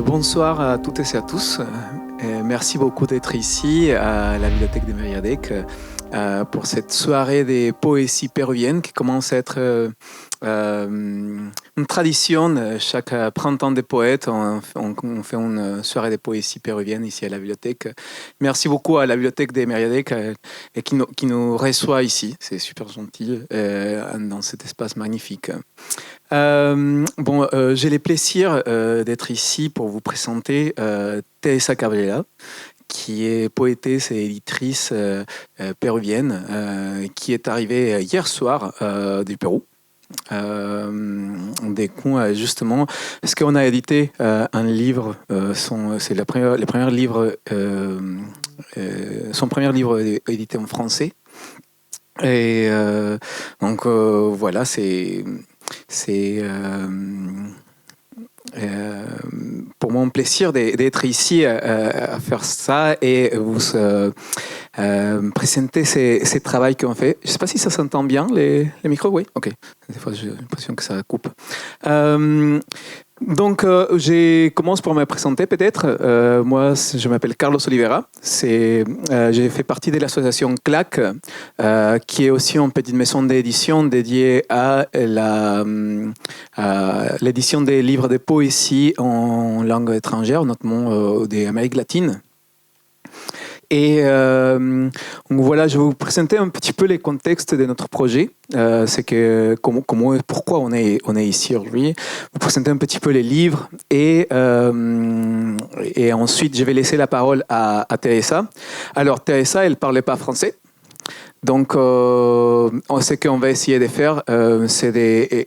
Bonsoir à toutes et à tous. Merci beaucoup d'être ici à la Bibliothèque des Mériadec pour cette soirée des poésies péruviennes qui commence à être une tradition. Chaque printemps des poètes, on fait une soirée des poésies péruviennes ici à la bibliothèque. Merci beaucoup à la Bibliothèque des Mériadec et qui nous reçoit ici. C'est super gentil dans cet espace magnifique. J'ai le plaisir d'être ici pour vous présenter Teresa Cabrera, qui est poétesse et éditrice péruvienne, qui est arrivée hier soir du Pérou. Justement, parce qu'on a édité un livre, c'est le premier livre, son premier livre édité en français. Et voilà, c'est pour mon plaisir d'être ici à faire ça et vous présenter ces travaux qu'on fait. Je ne sais pas si ça s'entend bien, les micros, oui? Ok. Des fois, j'ai l'impression que ça coupe. Je commence par me présenter peut-être. Moi, je m'appelle Carlos Oliveira. J'ai fait partie de l'association CLAC, qui est aussi une petite maison d'édition dédiée à l'édition des livres de poésie en langue étrangère, notamment d'Amérique latine. Et voilà, je vais vous présenter un petit peu les contextes de notre projet. C'est que pourquoi on est ici aujourd'hui. Vous présenter un petit peu les livres et ensuite je vais laisser la parole à Teresa. Alors Teresa, elle parlait pas français. Donc, ce qu'on va essayer de faire, c'est de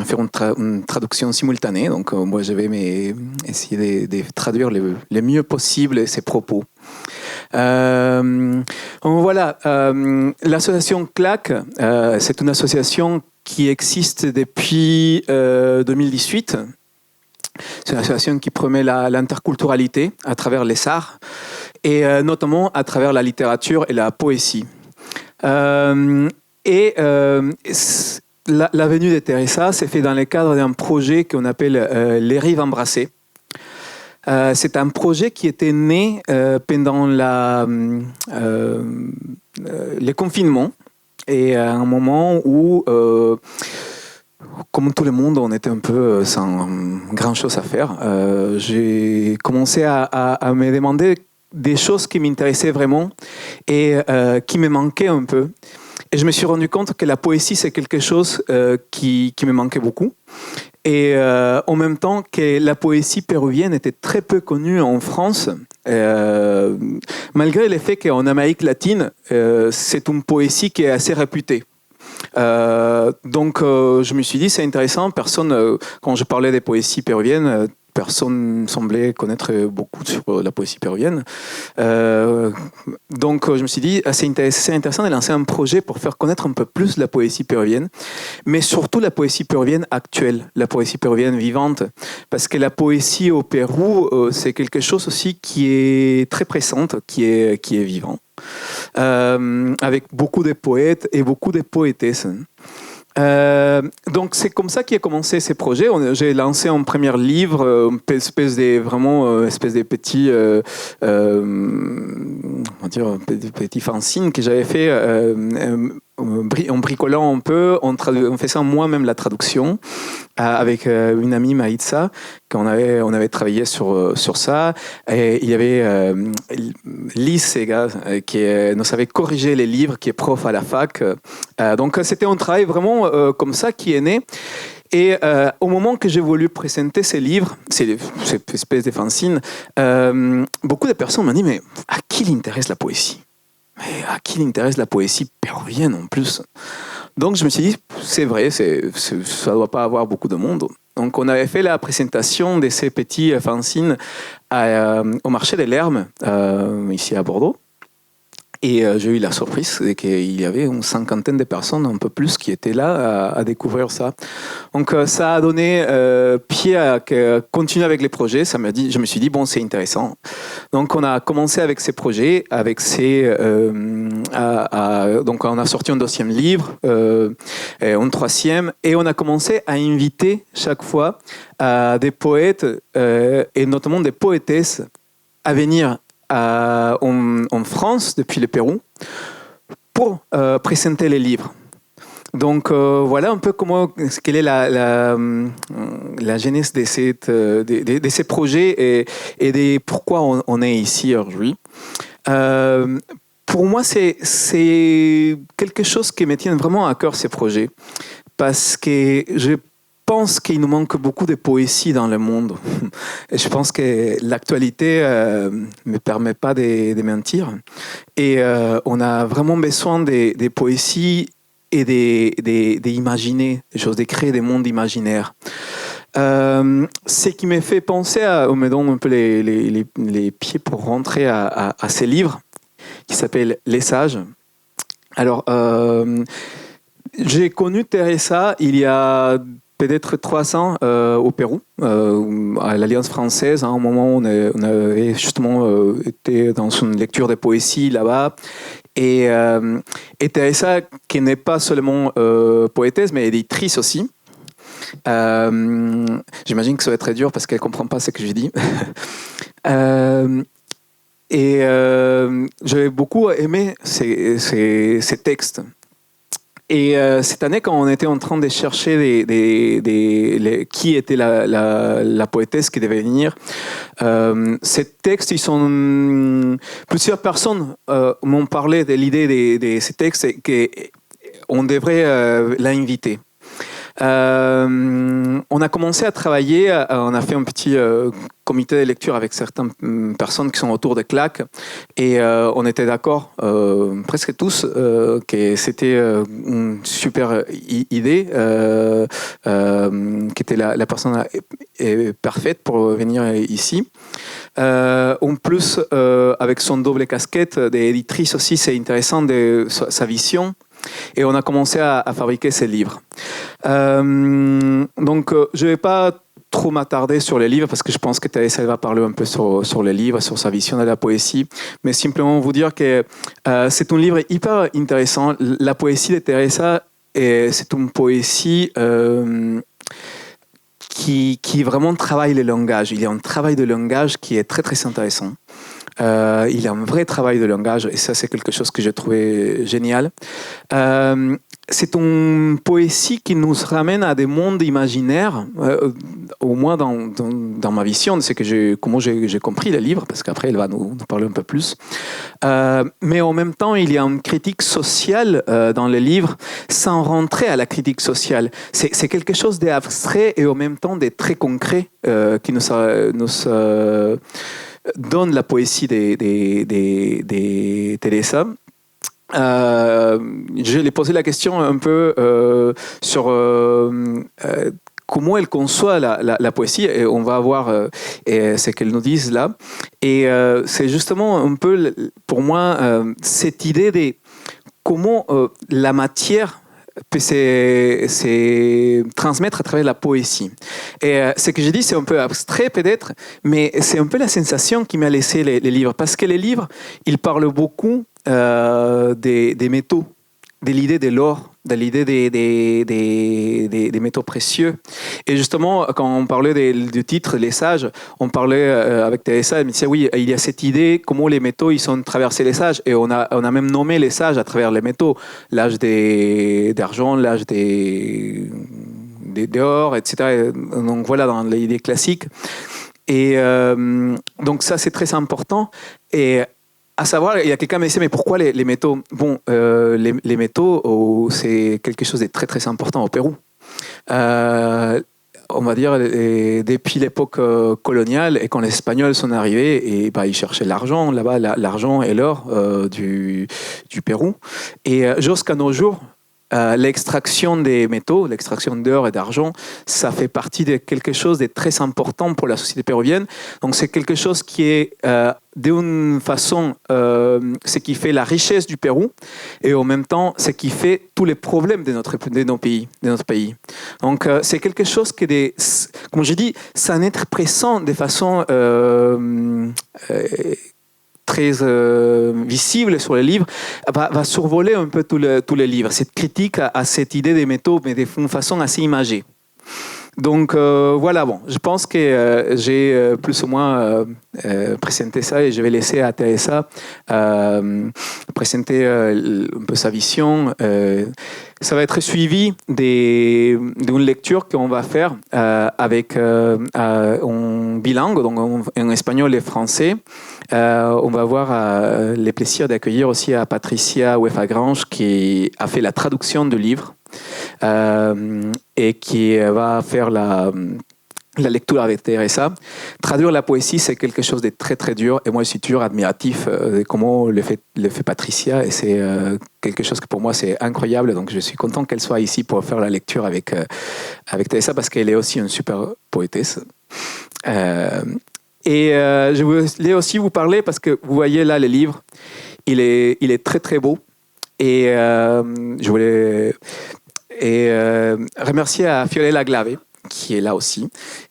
faire une traduction simultanée. Donc, moi, je vais essayer de traduire le mieux possible ces propos. Voilà, l'association CLAC, c'est une association qui existe depuis 2018. C'est une association qui promet l'interculturalité à travers les arts et notamment à travers la littérature et la poésie. La venue de Teresa s'est fait dans le cadre d'un projet qu'on appelle Les Rives Embrassées. C'est un projet qui était né pendant le confinement et à un moment où, comme tout le monde, on était un peu sans grand chose à faire. J'ai commencé à me demander des choses qui m'intéressaient vraiment et qui me manquaient un peu. Et je me suis rendu compte que la poésie, c'est quelque chose qui me manquait beaucoup. Et en même temps que la poésie péruvienne était très peu connue en France, malgré le fait qu'en Amérique latine, c'est une poésie qui est assez réputée. Je me suis dit, c'est intéressant, quand je parlais des poésies péruviennes, personne semblait connaître beaucoup sur la poésie péruvienne. Je me suis dit, c'est intéressant de lancer un projet pour faire connaître un peu plus la poésie péruvienne, mais surtout la poésie péruvienne actuelle, la poésie péruvienne vivante. Parce que la poésie au Pérou, c'est quelque chose aussi qui est très présente, qui est vivant, avec beaucoup de poètes et beaucoup de poétesses. Donc c'est comme ça qu'a commencé ces projets. J'ai lancé un premier livre, une espèce de petit fanzine que j'avais fait en bricolant un peu, en faisant moi-même la traduction avec une amie Maïtza, on avait travaillé sur ça. Et il y avait Lise Sega qui nous avait corrigé les livres, qui est prof à la fac. Donc c'était un travail vraiment comme ça qui est né. Et au moment que j'ai voulu présenter ces livres, cette espèce de fanzine, beaucoup de personnes m'ont dit, mais à qui l'intéresse la poésie? Mais à qui l'intéresse la poésie péruvienne en plus? Donc je me suis dit, c'est vrai, ça ne doit pas avoir beaucoup de monde. Donc on avait fait la présentation de ces petits fanzines au marché des Lermes, ici à Bordeaux. Et j'ai eu la surprise qu'il y avait une cinquantaine de personnes, un peu plus, qui étaient là à découvrir ça. Donc ça a donné pied à continuer avec les projets. Je me suis dit, bon, c'est intéressant. Donc on a commencé avec ces projets, donc on a sorti un deuxième livre, un troisième, et on a commencé à inviter chaque fois des poètes, et notamment des poétesses, à venir en France, depuis le Pérou, pour présenter les livres. Donc voilà un peu quelle est la genèse de ces projets et de pourquoi on est ici aujourd'hui. Pour moi, c'est quelque chose qui me tient vraiment à cœur, ces projets, parce que je pense qu'il nous manque beaucoup de poésie dans le monde. Et je pense que l'actualité ne me permet pas de mentir. Et on a vraiment besoin des poésies et d'imaginer des choses, de créer des mondes imaginaires. Ce qui me fait penser on me donne un peu les pieds pour rentrer à ces livres qui s'appellent Les Sages. Alors, j'ai connu Teresa il y a peut-être 3 ans au Pérou, à l'Alliance française, à un moment où on avait justement été dans une lecture de poésie là-bas. Et Teresa, qui n'est pas seulement poétesse, mais éditrice aussi. J'imagine que ça va être très dur parce qu'elle ne comprend pas ce que je dis. J'avais beaucoup aimé ces textes. Et cette année, quand on était en train de chercher qui était la poétesse qui devait venir, ces textes, plusieurs personnes m'ont parlé de l'idée de ces textes et qu'on devrait l'inviter. On a commencé à travailler, on a fait un petit comité de lecture avec certaines personnes qui sont autour de Claque et on était d'accord, presque tous, que c'était une super idée, qui était la personne parfaite pour venir ici. En plus, avec son double casquette d'éditrice aussi, c'est intéressant sa vision. Et on a commencé à fabriquer ces livres. Donc, je ne vais pas trop m'attarder sur les livres parce que je pense que Teresa va parler un peu sur les livres, sur sa vision de la poésie, mais simplement vous dire que c'est un livre hyper intéressant. La poésie de Teresa, c'est une poésie qui vraiment travaille le langage. Il y a un travail de langage qui est très très intéressant. Il y a un vrai travail de langage et ça c'est quelque chose que j'ai trouvé génial. C'est une poésie qui nous ramène à des mondes imaginaires, au moins dans ma vision de comment j'ai compris le livre, parce qu'après elle va nous parler un peu plus. Mais en même temps, il y a une critique sociale dans le livre, sans rentrer à la critique sociale. C'est quelque chose d'abstrait et en même temps de très concret qui nous donne la poésie de Teresa. Je lui ai posé la question un peu sur comment elle conçoit la poésie et on va voir ce qu'elle nous disent là. Et c'est justement un peu pour moi cette idée de comment la matière peut se transmettre à travers la poésie. Et ce que j'ai dit, c'est un peu abstrait peut-être, mais c'est un peu la sensation qui m'a laissé les livres. Parce que les livres, ils parlent beaucoup des métaux, de l'idée de l'or, de l'idée des métaux précieux. Et justement, quand on parlait du titre, Les Sages, on parlait avec Teresa, elle me disait, oui, il y a cette idée, comment les métaux, ils ont traversé les sages. Et on a même nommé les sages à travers les métaux. L'âge d'argent, l'âge d'or, etc. Donc voilà, dans l'idée classique. Et donc ça, c'est très important. Et à savoir, il y a quelqu'un qui me disait, mais pourquoi les métaux? Bon, les métaux, c'est quelque chose de très très important au Pérou. On va dire, depuis l'époque coloniale, et quand les Espagnols sont arrivés, et ils cherchaient l'argent là-bas, l'argent et l'or du Pérou. Et jusqu'à nos jours, l'extraction des métaux, l'extraction d'or et d'argent, ça fait partie de quelque chose de très important pour la société péruvienne. Donc c'est quelque chose qui est d'une façon ce qui fait la richesse du Pérou et en même temps ce qui fait tous les problèmes de notre pays. Donc c'est quelque chose qui est, comme je dis, ça n'est être présent de façon très visible sur les livres, va survoler un peu tous les livres. Cette critique à cette idée des métaux, mais d'une façon assez imagée. Donc voilà, bon, je pense que j'ai plus ou moins présenté ça et je vais laisser à Teresa présenter un peu sa vision. Ça va être suivi d'une lecture qu'on va faire avec un bilingue, donc en espagnol et français. On va avoir le plaisir d'accueillir aussi à Patricia Huefa-Grange qui a fait la traduction du livre. Et qui va faire la lecture avec Teresa. Traduire la poésie, c'est quelque chose de très très dur et moi je suis toujours admiratif de comment le fait Patricia et c'est quelque chose que pour moi c'est incroyable, donc je suis content qu'elle soit ici pour faire la lecture avec Teresa parce qu'elle est aussi une super poétesse. Je voulais aussi vous parler parce que vous voyez là le livre, il est très très beau et je voulais remercier à Fiorella Glave qui est là aussi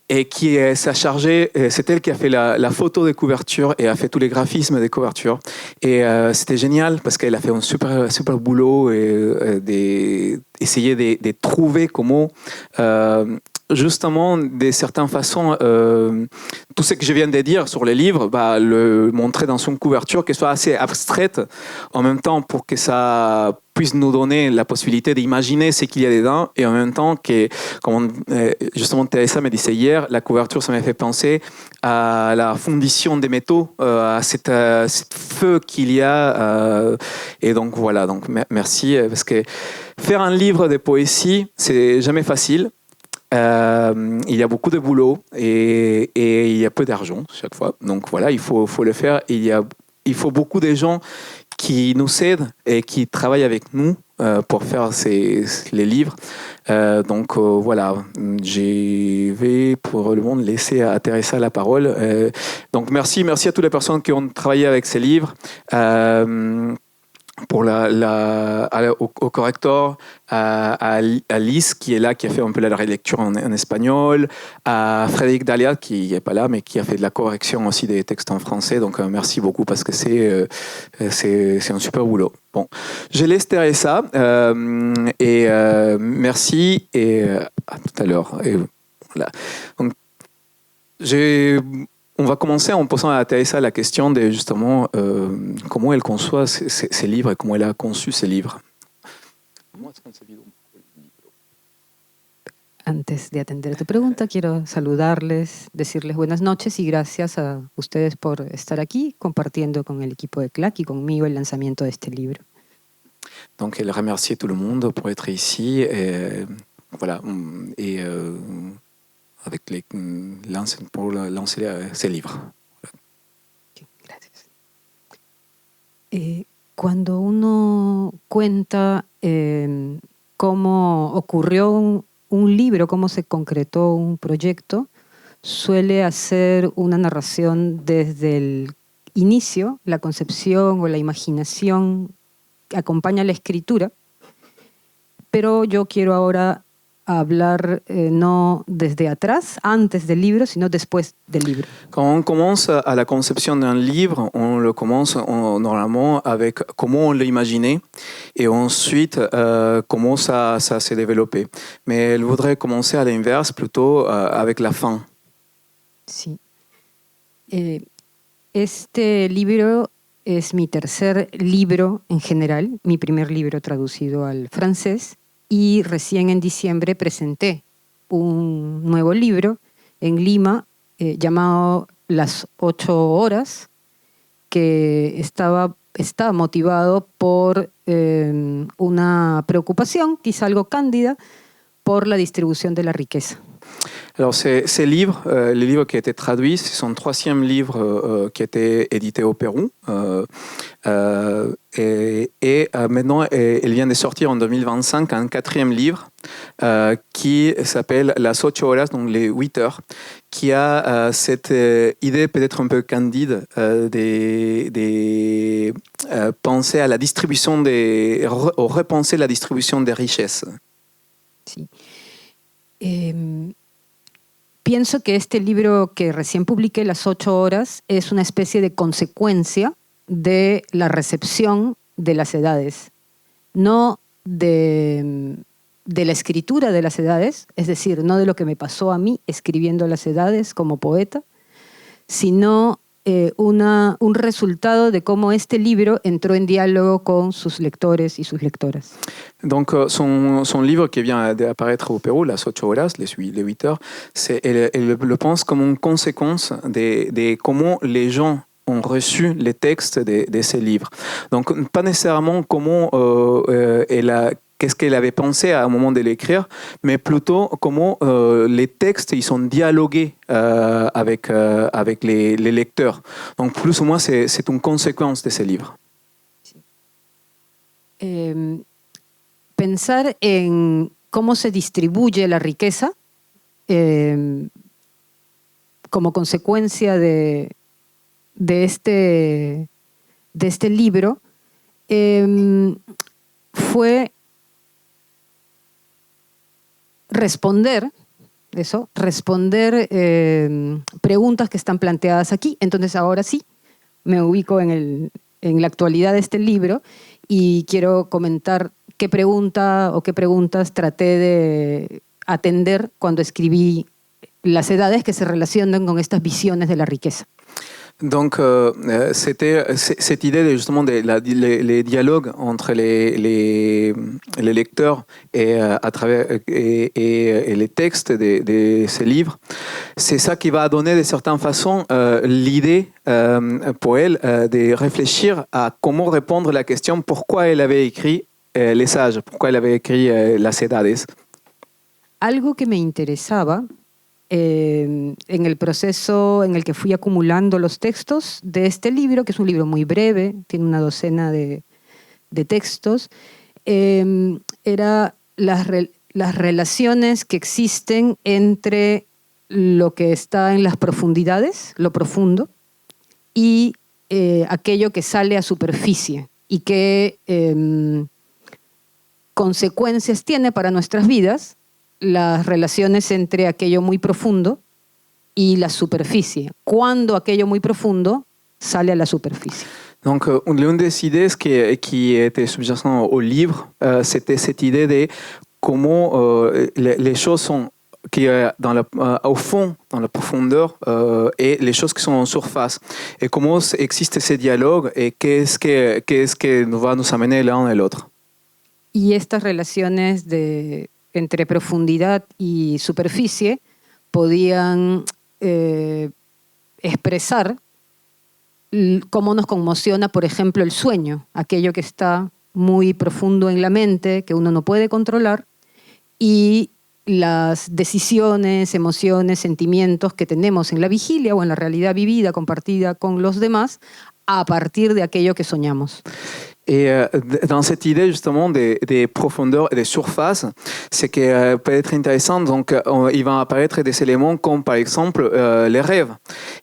et qui s'est chargée, c'est elle qui a fait la photo de couverture et a fait tous les graphismes des couvertures et c'était génial parce qu'elle a fait un super boulot et essayer de trouver comment justement, de certaines façons, tout ce que je viens de dire sur les livres, le montrer dans son couverture, qu'elle soit assez abstraite, en même temps pour que ça puisse nous donner la possibilité d'imaginer ce qu'il y a dedans, et en même temps que, comme justement Teresa me disait hier, la couverture, ça m'a fait penser à la fondition des métaux, à cette feu qu'il y a. Et donc voilà, donc merci, parce que faire un livre de poésie, c'est jamais facile. Il y a beaucoup de boulot et il y a peu d'argent chaque fois. Donc voilà, il faut le faire. Il faut beaucoup de gens qui nous aident et qui travaillent avec nous pour faire les livres. Donc voilà, je vais pour le moment laisser à Teresa la parole. Donc merci à toutes les personnes qui ont travaillé avec ces livres. Pour au correcteur, à Lise qui est là, qui a fait un peu la relecture en espagnol, à Frédéric Dalia qui n'est pas là, mais qui a fait de la correction aussi des textes en français. Donc merci beaucoup parce que c'est un super boulot. Bon, je laisse Teresa et merci et à tout à l'heure. Et voilà. Donc, on va commencer en posant à Teresa la question de justement comment elle conçoit ces livres et comment elle a conçu ces livres. Antes de atender tu pregunta, quiero saludarles, decirles buenas noches y gracias a ustedes por estar aquí compartiendo con el equipo de CLAC y conmigo el lanzamiento de este libro. Donc elle remercie tout le monde pour être ici et voilà et avec pour lancer ces livres. Okay, gracias. Cuando uno cuenta cómo ocurrió un libro, cómo se concretó un proyecto, suele hacer una narración desde el inicio, la concepción o la imaginación acompaña la escritura, pero yo quiero ahora hablar no desde atrás, antes del libro, sino después del libro. Quand on commence à la conception d'un livre, on le commence normalement avec comment on l'a imaginé et ensuite comment ça s'est développé. Mais elle voudrait commencer à l'inverse, plutôt avec la fin. Sí. Este libro es mi tercer libro en general, mi primer libro traducido al francés. Y recién en diciembre presenté un nuevo libro en Lima llamado Las 8 horas, que está motivado por una preocupación, quizá algo cándida, por la distribución de la riqueza. Alors, ces livres, les livres qui ont été traduits, c'est son 3e livre qui a été édité au Pérou. Maintenant, il vient de sortir en 2025 un 4e livre qui s'appelle Las 8 horas, donc les 8 heures, qui a cette idée peut-être un peu candide de penser à la distribution repenser la distribution des richesses. Sí. Pienso que este libro que recién publiqué, Las 8 horas, es una especie de consecuencia de la recepción de las edades, no de la escritura de las edades, es decir, no de lo que me pasó a mí escribiendo las edades como poeta, sino un resultado de cómo este libro entró en diálogo con sus lectores y sus lectoras. Donc, son livre qui vient d'apparaître au Pérou, Las 8 horas, les 8 heures, elle le pense comme une conséquence de comment les gens ont reçu les textes de ces livres. Donc, pas nécessairement comment qu'est-ce qu'elle avait pensé à un moment de l'écrire, mais plutôt comment les textes ils sont dialogués avec les lecteurs. Donc, plus ou moins, c'est une conséquence de ces livres. Pensar en cómo se distribuye la riqueza como consecuencia de este libro fue responder preguntas que están planteadas aquí. Entonces ahora sí me ubico en la actualidad de este libro y quiero comentar qué pregunta o qué preguntas traté de atender cuando escribí las edades que se relacionan con estas visiones de la riqueza. Donc, c'était cette idée de, justement les dialogues entre les lecteurs et à travers et les textes de ces livres. C'est ça qui va donner de certaines façons l'idée pour elle de réfléchir à comment répondre à la question pourquoi elle avait écrit Les Sages, pourquoi elle avait écrit Las Edades. Algo que me interesaba en el proceso en el que fui acumulando los textos de este libro, que es un libro muy breve, tiene una docena de textos, era las relaciones que existen entre lo que está en las profundidades, lo profundo, y aquello que sale a superficie y qué consecuencias tiene para nuestras vidas las relaciones entre aquello muy profundo y la superficie. Cuando aquello muy profundo sale a la superficie. Donc, l'une des idées qui était sous-jacente au livre, c'était cette idée de comment les choses sont qui est au fond, dans la profondeur, et les choses qui sont en surface. Et comment existent ces dialogues et qu'est-ce que va nous amener l'un et l'autre. Y estas relaciones entre profundidad y superficie podían expresar cómo nos conmociona, por ejemplo, el sueño, aquello que está muy profundo en la mente, que uno no puede controlar, y las decisiones, emociones, sentimientos que tenemos en la vigilia o en la realidad vivida, compartida con los demás, a partir de aquello que soñamos. Et dans cette idée justement des profondeurs et des surfaces, c'est que peut être intéressant. Donc, il va apparaître des éléments comme par exemple les rêves.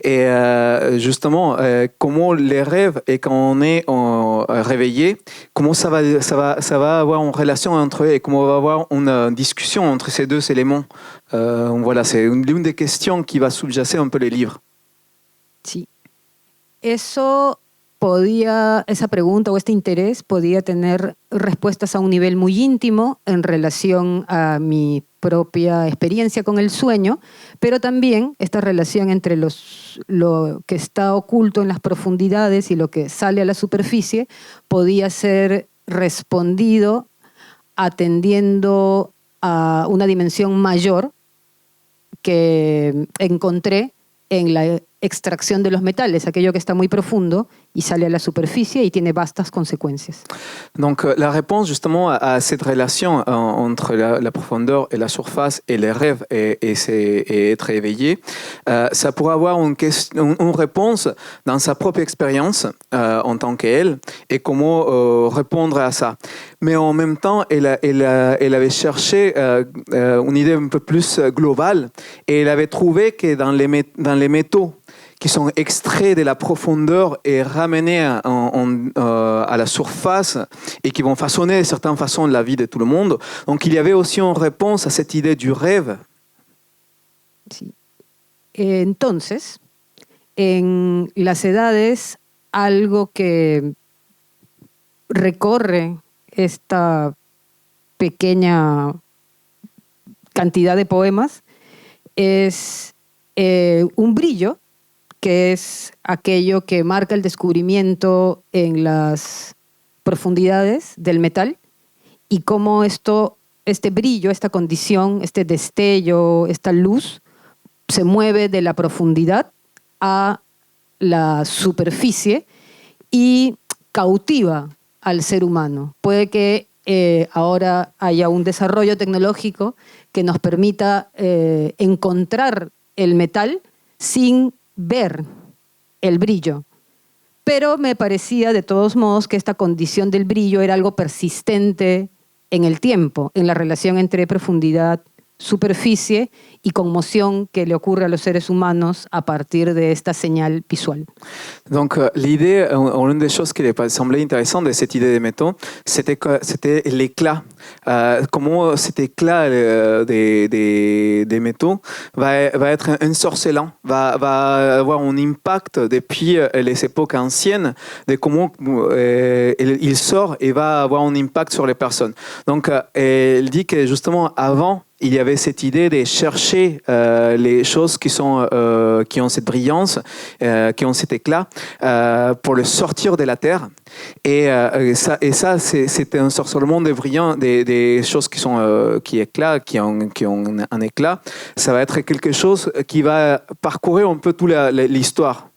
Et justement, comment les rêves et quand on est réveillé, comment ça va avoir une relation entre eux et comment on va avoir une discussion entre ces deux éléments. Voilà, c'est l'une des questions qui va sous-jacent un peu les livres. Sí. Esa pregunta o este interés podía tener respuestas a un nivel muy íntimo en relación a mi propia experiencia con el sueño, pero también esta relación entre lo que está oculto en las profundidades y lo que sale a la superficie podía ser respondido atendiendo a una dimensión mayor que encontré en la extracción de los metales, aquello que está muy profundo y sale a la superficie y tiene vastas consecuencias. Donc la réponse justement à cette relation entre la profondeur et la surface et les rêves et être éveillé, ça pourrait avoir une réponse dans sa propre expérience en tant qu'elle et comment répondre à ça. Mais en même temps, elle avait cherché une idée un peu plus globale et elle avait trouvé que dans les métaux qui sont extraits de la profondeur et ramenés à la surface et qui vont façonner de certaines façons la vie de tout le monde. Donc il y avait aussi une réponse à cette idée du rêve. Sí. Entonces, en las edades, algo que recorre esta pequeña cantidad de poemas es un brillo, que es aquello que marca el descubrimiento en las profundidades del metal y cómo este brillo, esta condición, este destello, esta luz se mueve de la profundidad a la superficie y cautiva al ser humano. Puede que ahora haya un desarrollo tecnológico que nos permita encontrar el metal sin ver el brillo. Pero me parecía de todos modos que esta condición del brillo era algo persistente en el tiempo, en la relación entre profundidad, superficie y conmoción que le ocurre a los seres humanos a partir de esta señal visual. Donc l'idée, l'une des choses qui me semblait intéressante de cette idée des métaux, c'était l'éclat. Comment cet éclat des métaux va être ensorcelant, va avoir un impact depuis les époques anciennes de comment il sort et va avoir un impact sur les personnes. Donc elle dit que justement avant, il y avait cette idée de chercher les choses qui ont cette brillance, qui ont cet éclat, pour le sortir de la terre. Et ça c'est un ensorcellement de brillant, des choses qui éclatent, qui ont un éclat. Ça va être quelque chose qui va parcourir un peu toute l'histoire.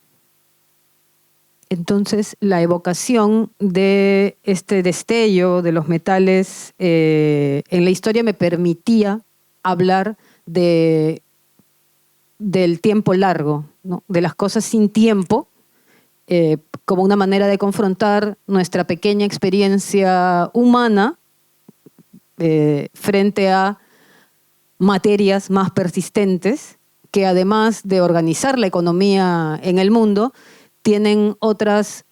Entonces, la evocación de este destello de los metales en la historia me permitía hablar del tiempo largo, ¿no? De las cosas sin tiempo, como una manera de confrontar nuestra pequeña experiencia humana frente a materias más persistentes que, además de organizar la economía en el mundo, tienen otras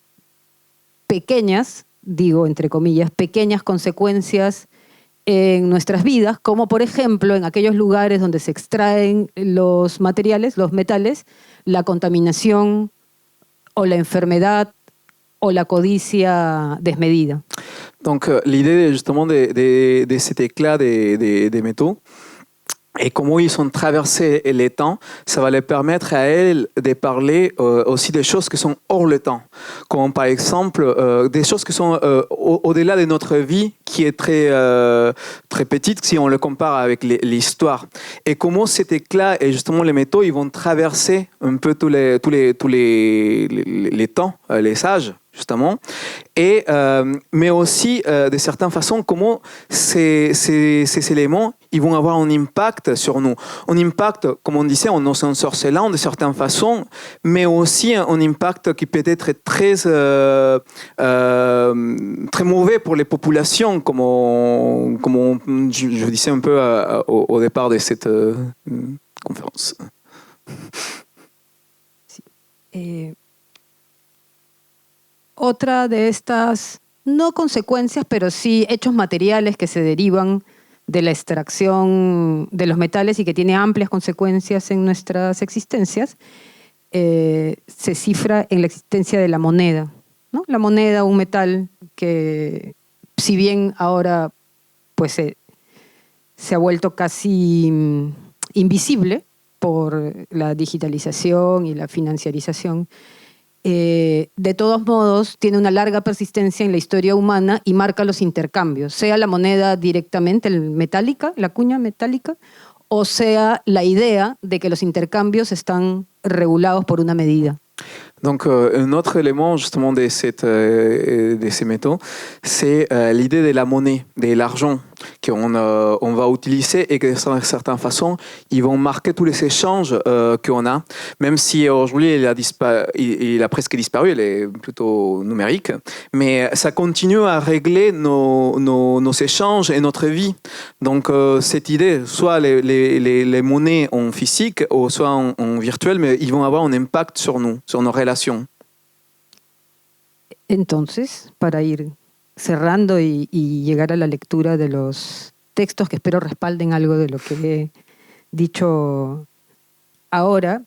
pequeñas, digo entre comillas, pequeñas consecuencias en nuestras vidas, como por ejemplo en aquellos lugares donde se extraen los materiales, los metales, la contaminación o la enfermedad o la codicia desmedida. Donc l'idée justement de cet éclat des métaux et comment ils sont traversés les temps, ça va leur permettre à elles de parler aussi des choses qui sont hors le temps, comme par exemple des choses qui sont au-delà de notre vie, qui est très petite si on le compare avec l'histoire. Et comment cet éclat et justement les métaux, ils vont traverser un peu tous les temps, les âges, justement, et, mais aussi de certaines façons comment ces éléments ils vont avoir un impact sur nous. Un impact, comme on disait, en nous ensorcelant de certaines façons, mais aussi un impact qui peut être très mauvais pour les populations, comme je disais un peu au départ de cette conférence. Sí. Otra de estas, no consecuencias, pero sí hechos materiales que se derivan de la extracción de los metales y que tiene amplias consecuencias en nuestras existencias, se cifra en la existencia de la moneda, ¿no? La moneda, un metal que, si bien ahora pues, se ha vuelto casi invisible por la digitalización y la financiarización, de todos modos tiene una larga persistencia en la historia humana y marca los intercambios, sea la moneda directamente, el metálica, la cuña metálica, o sea la idea de que los intercambios están regulados por una medida. Donc, un autre élément justement de ces métaux, c'est l'idée de la monnaie, de l'argent qu'on on va utiliser et que d'une certaine façon, ils vont marquer tous les échanges qu'on a, même si aujourd'hui il a presque disparu, il est plutôt numérique, mais ça continue à régler nos échanges et notre vie. Donc, cette idée, soit les monnaies en physique, ou soit en virtuel, mais ils vont avoir un impact sur nous, sur nos relations. Entonces, para ir cerrando y llegar a la lectura de los textos que espero respalden algo de lo que he dicho ahora,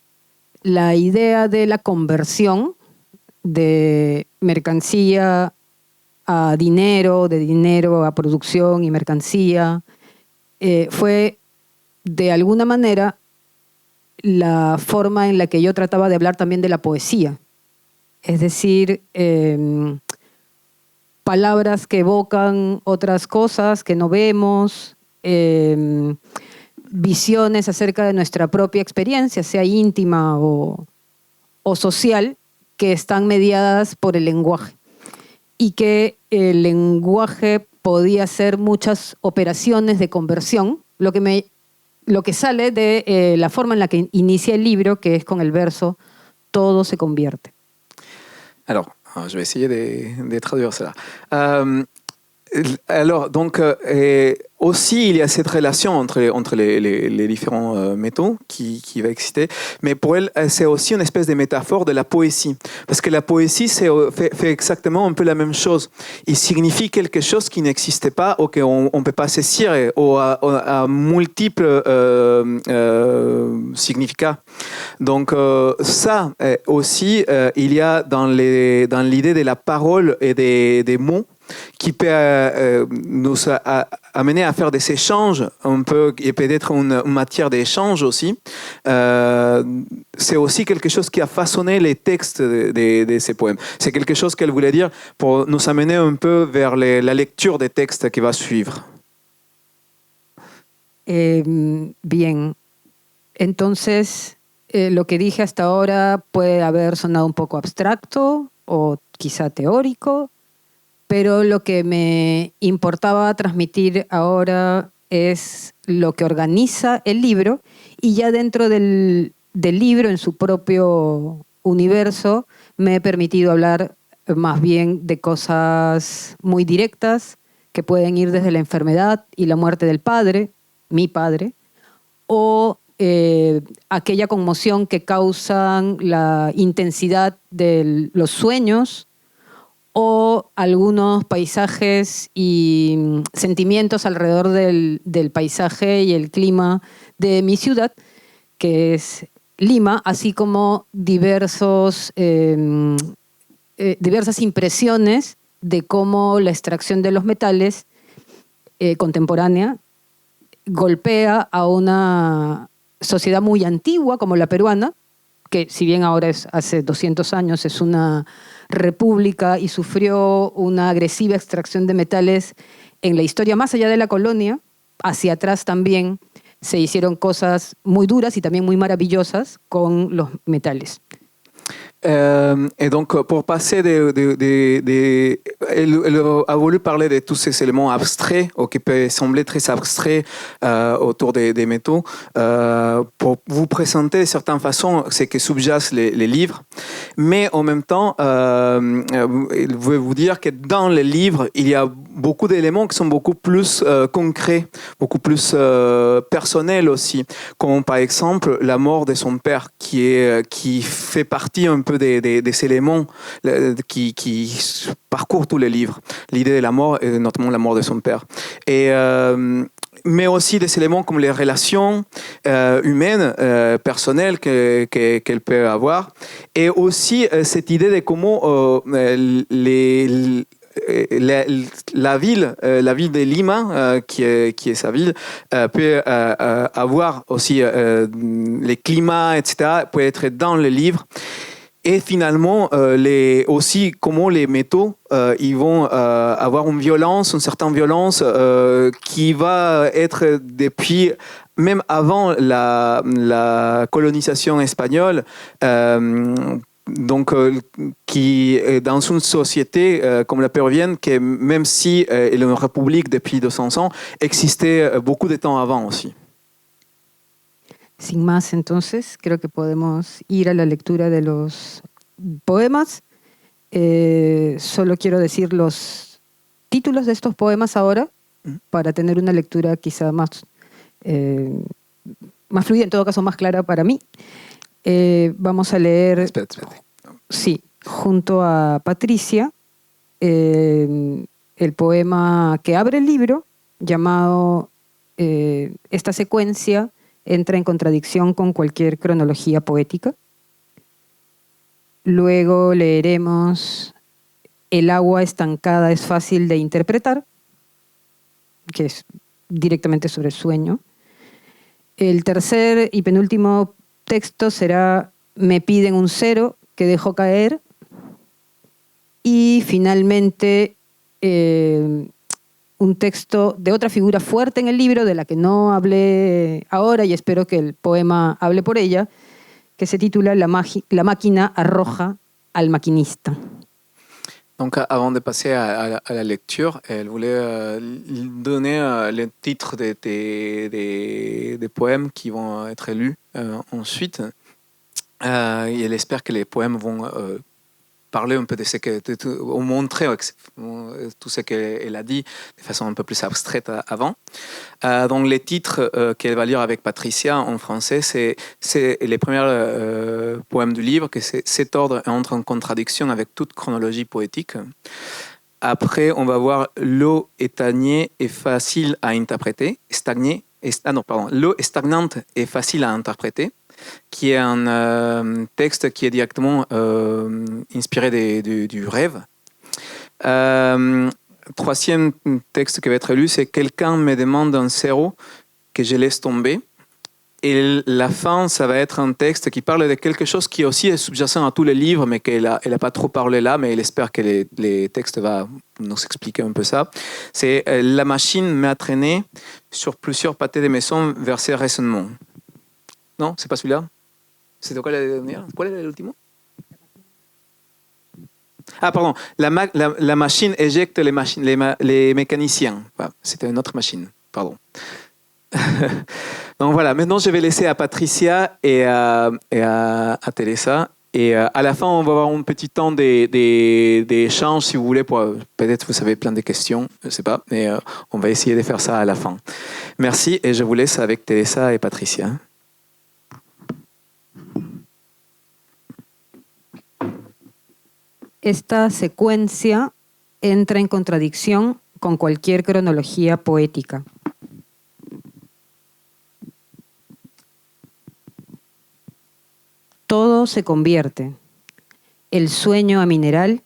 la idea de la conversión de mercancía a dinero, de dinero a producción y mercancía, fue de alguna manera la forma en la que yo trataba de hablar también de la poesía. Es decir, palabras que evocan otras cosas que no vemos, visiones acerca de nuestra propia experiencia, sea íntima o social, que están mediadas por el lenguaje. Y que el lenguaje podía hacer muchas operaciones de conversión, lo que sale de la forma en la que inicia el libro, que es con el verso «Todo se convierte». Alors, je vais essayer de traduire cela. Alors, donc, aussi, il y a cette relation entre les différents métaux qui va exister, mais pour elle, c'est aussi une espèce de métaphore de la poésie, parce que la poésie fait exactement un peu la même chose. Il signifie quelque chose qui n'existait pas ou qu'on ne peut pas saisir, ou à multiples significats. Donc, ça aussi, il y a dans l'idée de la parole et des mots, qui peut nous amener à faire des échanges un peu, et peut-être une matière d'échange aussi. C'est aussi quelque chose qui a façonné les textes de ces poèmes. C'est quelque chose qu'elle voulait dire pour nous amener un peu vers la lecture des textes qui va suivre. Bien, entonces lo que dije hasta ahora puede haber sonado un poco abstracto o quizá teórico, pero lo que me importaba transmitir ahora es lo que organiza el libro, y ya dentro del libro, en su propio universo, me he permitido hablar más bien de cosas muy directas que pueden ir desde la enfermedad y la muerte del padre, mi padre, o aquella conmoción que causan la intensidad de los sueños, o algunos paisajes y sentimientos alrededor del paisaje y el clima de mi ciudad, que es Lima, así como diversas impresiones de cómo la extracción de los metales contemporánea golpea a una sociedad muy antigua como la peruana, que si bien ahora es hace 200 años, es una república y sufrió una agresiva extracción de metales en la historia más allá de la colonia. Hacia atrás también se hicieron cosas muy duras y también muy maravillosas con los metales. Et donc, pour passer elle a voulu parler de tous ces éléments abstraits, ou qui peuvent sembler très abstraits autour des métaux, pour vous présenter de certaines façons ce que sous-jacent les livres. Mais en même temps, il veut vous dire que dans les livres, il y a beaucoup d'éléments qui sont beaucoup plus concrets, beaucoup plus personnels aussi, comme par exemple la mort de son père, qui fait partie un peu des éléments qui parcourent tous les livres. L'idée de la mort, et notamment la mort de son père. Mais aussi des éléments comme les relations humaines, personnelles qu'elle peut avoir. Et aussi cette idée de comment la ville de Lima, qui est sa ville, peut avoir aussi les climats, etc., peut être dans le livre. Et finalement, aussi comment les métaux ils vont avoir une certaine violence qui va être depuis même avant la colonisation espagnole, donc qui est dans une société comme la péruvienne, qui même si elle est une république depuis 200 ans, existait beaucoup de temps avant aussi. Sin más, entonces, creo que podemos ir a la lectura de los poemas. Solo quiero decir los títulos de estos poemas ahora, para tener una lectura quizá más fluida, en todo caso más clara para mí. Vamos a leer, Espérate. sí, junto a Patricia, el poema que abre el libro, llamado Esta secuencia entra en contradicción con cualquier cronología poética. Luego leeremos El agua estancada es fácil de interpretar, que es directamente sobre el sueño. El tercer y penúltimo texto será Me piden un cero que dejo caer. Y finalmente un texto de otra figura fuerte en el libro, de la que no hablé ahora y espero que el poema hable por ella, que se titula La máquina arroja al maquinista. Donc, avant de passer à la lecture, elle voulait donner le titre des poèmes qui vont être lus ensuite. Et elle espère que les poèmes vont parler un peu de ce ou montrer tout ce qu'elle a dit de façon un peu plus abstraite avant. Donc les titres qu'elle va lire avec Patricia en français, c'est les premiers poèmes du livre, que cet ordre entre en contradiction avec toute chronologie poétique. Après, on va voir L'eau stagnée et facile à interpréter. L'eau est stagnante et facile à interpréter, qui est un texte qui est directement inspiré du rêve. Troisième texte qui va être lu, c'est Quelqu'un me demande un zéro que je laisse tomber. Et la fin, ça va être un texte qui parle de quelque chose qui aussi est sous-jacent à tous les livres, mais qu'elle a pas trop parlé là, mais elle espère que les textes vont nous expliquer un peu ça. C'est La machine m'a traîné sur plusieurs pâtés de maison vers ses raisonnements. Non, c'est pas celui-là. C'est de quoi la dernière? ¿Cuál era el último? Ah, pardon. La machine éjecte les mécaniciens. Voilà, c'était une autre machine. Pardon. Donc voilà, maintenant je vais laisser à Patricia et à Teresa. Et à la fin, on va avoir un petit temps d'échange, si vous voulez. Peut-être vous avez plein de questions, je ne sais pas, mais on va essayer de faire ça à la fin. Merci et je vous laisse avec Teresa et Patricia. Esta secuencia entra en contradicción con cualquier cronología poética. Todo se convierte, el sueño a mineral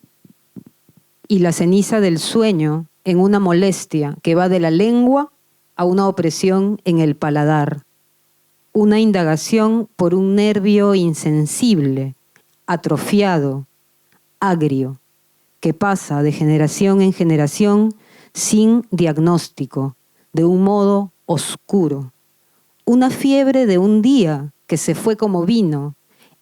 y la ceniza del sueño en una molestia que va de la lengua a una opresión en el paladar, una indagación por un nervio insensible, atrofiado, agrio, que pasa de generación en generación sin diagnóstico, de un modo oscuro. Una fiebre de un día que se fue como vino,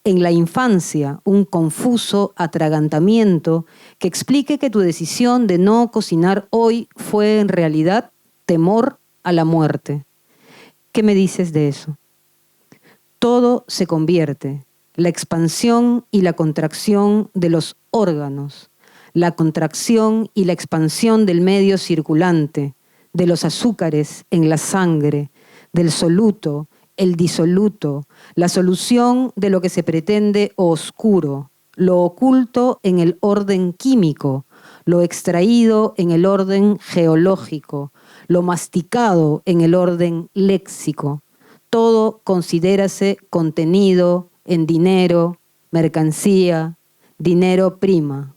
en la infancia un confuso atragantamiento que explique que tu decisión de no cocinar hoy fue en realidad temor a la muerte. ¿Qué me dices de eso? Todo se convierte, la expansión y la contracción de los órganos, la contracción y la expansión del medio circulante, de los azúcares en la sangre, del soluto, el disoluto, la solución de lo que se pretende oscuro, lo oculto en el orden químico, lo extraído en el orden geológico, lo masticado en el orden léxico. Todo considérase contenido en dinero, mercancía, dinero prima.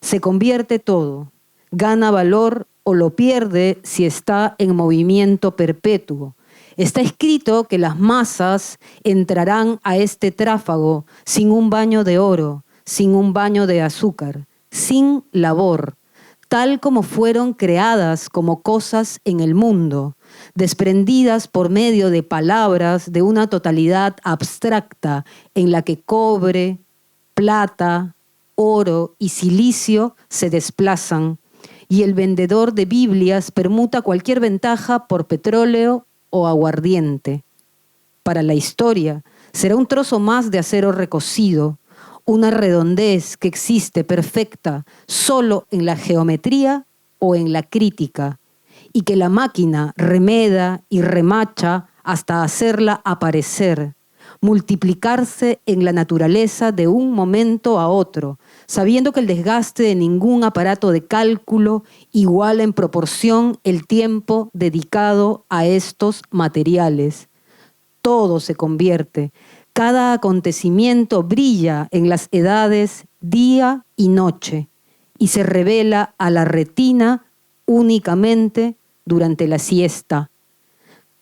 Se convierte todo, gana valor o lo pierde si está en movimiento perpetuo. Está escrito que las masas entrarán a este tráfago sin un baño de oro, sin un baño de azúcar, sin labor, tal como fueron creadas como cosas en el mundo, desprendidas por medio de palabras de una totalidad abstracta en la que cobre, plata, oro y silicio se desplazan, y el vendedor de Biblias permuta cualquier ventaja por petróleo o aguardiente. Para la historia, será un trozo más de acero recocido, una redondez que existe perfecta solo en la geometría o en la crítica, y que la máquina remeda y remacha hasta hacerla aparecer, multiplicarse en la naturaleza de un momento a otro, sabiendo que el desgaste de ningún aparato de cálculo iguala en proporción el tiempo dedicado a estos materiales. Todo se convierte, cada acontecimiento brilla en las edades día y noche y se revela a la retina únicamente durante la siesta.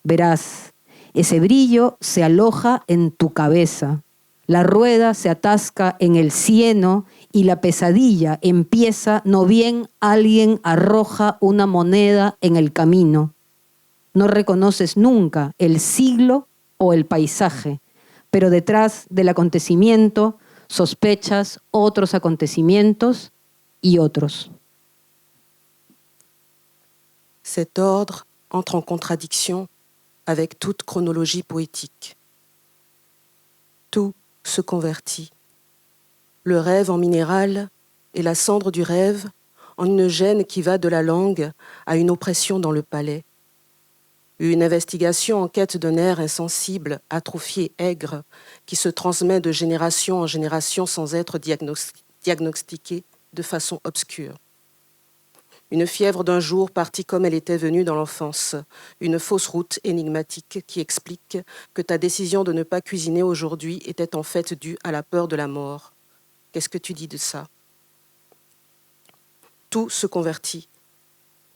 Verás, ese brillo se aloja en tu cabeza, la rueda se atasca en el cieno y la pesadilla empieza no bien alguien arroja una moneda en el camino. No reconoces nunca el siglo o el paisaje, pero detrás del acontecimiento sospechas otros acontecimientos y otros. Cet ordre entre en contradiction avec toute chronologie poétique. Tout se convertit. Le rêve en minéral et la cendre du rêve en une gêne qui va de la langue à une oppression dans le palais. Une investigation en quête d'un air insensible, atrophié, aigre, qui se transmet de génération en génération sans être diagnostiqué de façon obscure. Une fièvre d'un jour partie comme elle était venue dans l'enfance, une fausse route énigmatique qui explique que ta décision de ne pas cuisiner aujourd'hui était en fait due à la peur de la mort. Qu'est-ce que tu dis de ça? Tout se convertit.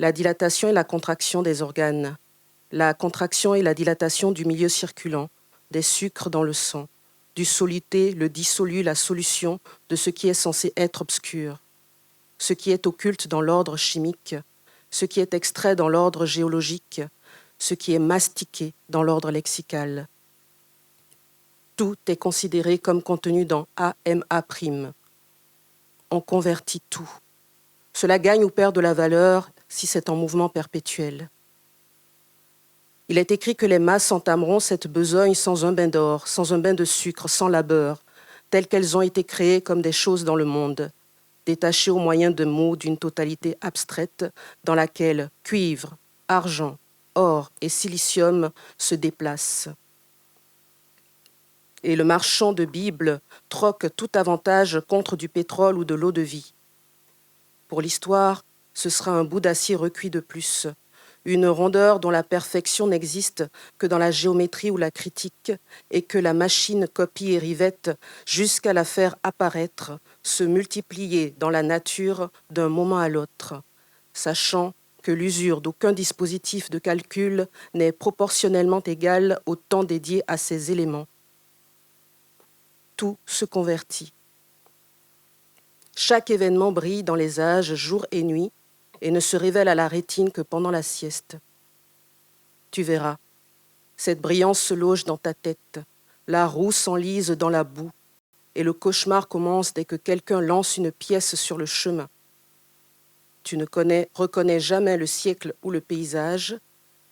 La dilatation et la contraction des organes, la contraction et la dilatation du milieu circulant, des sucres dans le sang, du soluté, le dissolu, la solution de ce qui est censé être obscur, ce qui est occulte dans l'ordre chimique, ce qui est extrait dans l'ordre géologique, ce qui est mastiqué dans l'ordre lexical. Tout est considéré comme contenu dans AMA'. On convertit tout. Cela gagne ou perd de la valeur si c'est en mouvement perpétuel. Il est écrit que les masses entameront cette besogne sans un bain d'or, sans un bain de sucre, sans labeur, telles qu'elles ont été créées comme des choses dans le monde, détachées au moyen de mots d'une totalité abstraite dans laquelle cuivre, argent, or et silicium se déplacent. Et le marchand de Bible troque tout avantage contre du pétrole ou de l'eau de vie. Pour l'histoire, ce sera un bout d'acier recuit de plus, une rondeur dont la perfection n'existe que dans la géométrie ou la critique et que la machine copie et rivette jusqu'à la faire apparaître, se multiplier dans la nature d'un moment à l'autre, sachant que l'usure d'aucun dispositif de calcul n'est proportionnellement égale au temps dédié à ces éléments. Tout se convertit. Chaque événement brille dans les âges, jour et nuit, et ne se révèle à la rétine que pendant la sieste. Tu verras, cette brillance se loge dans ta tête, la roue s'enlise dans la boue, et le cauchemar commence dès que quelqu'un lance une pièce sur le chemin. Tu ne reconnais jamais le siècle ou le paysage,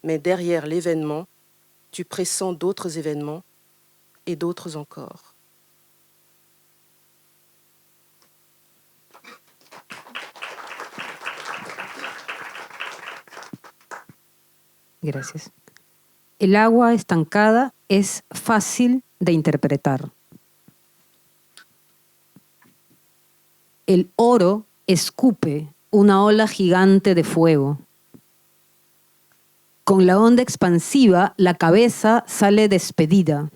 mais derrière l'événement, tu pressens d'autres événements et d'autres encore. Gracias. El agua estancada es fácil de interpretar. El oro escupe una ola gigante de fuego. Con la onda expansiva, la cabeza sale despedida.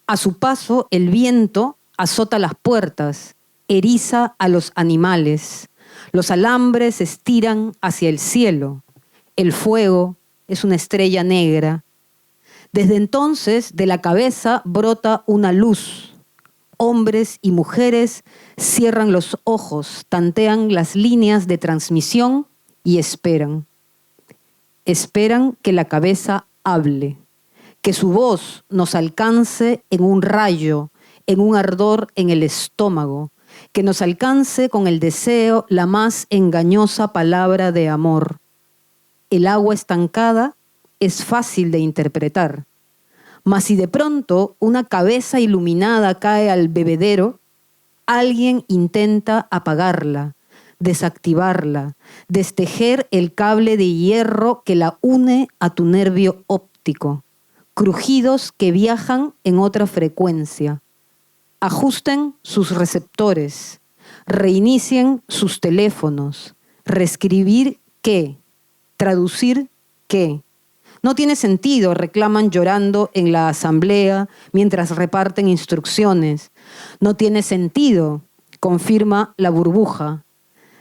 A su paso, el viento azota las puertas, eriza a los animales. Los alambres se estiran hacia el cielo. El fuego es una estrella negra. Desde entonces, de la cabeza brota una luz. Hombres y mujeres cierran los ojos, tantean las líneas de transmisión y esperan. esperan que la cabeza hable, que su voz nos alcance en un rayo, en un ardor en el estómago, que nos alcance con el deseo la más engañosa palabra de amor. El agua estancada es fácil de interpretar, mas si de pronto una cabeza iluminada cae al bebedero, alguien intenta apagarla, desactivarla, destejer el cable de hierro que la une a tu nervio óptico, crujidos que viajan en otra frecuencia. Ajusten sus receptores, reinicien sus teléfonos. ¿Reescribir qué? ¿Traducir qué? No tiene sentido, reclaman llorando en la asamblea mientras reparten instrucciones. No tiene sentido, confirma la burbuja.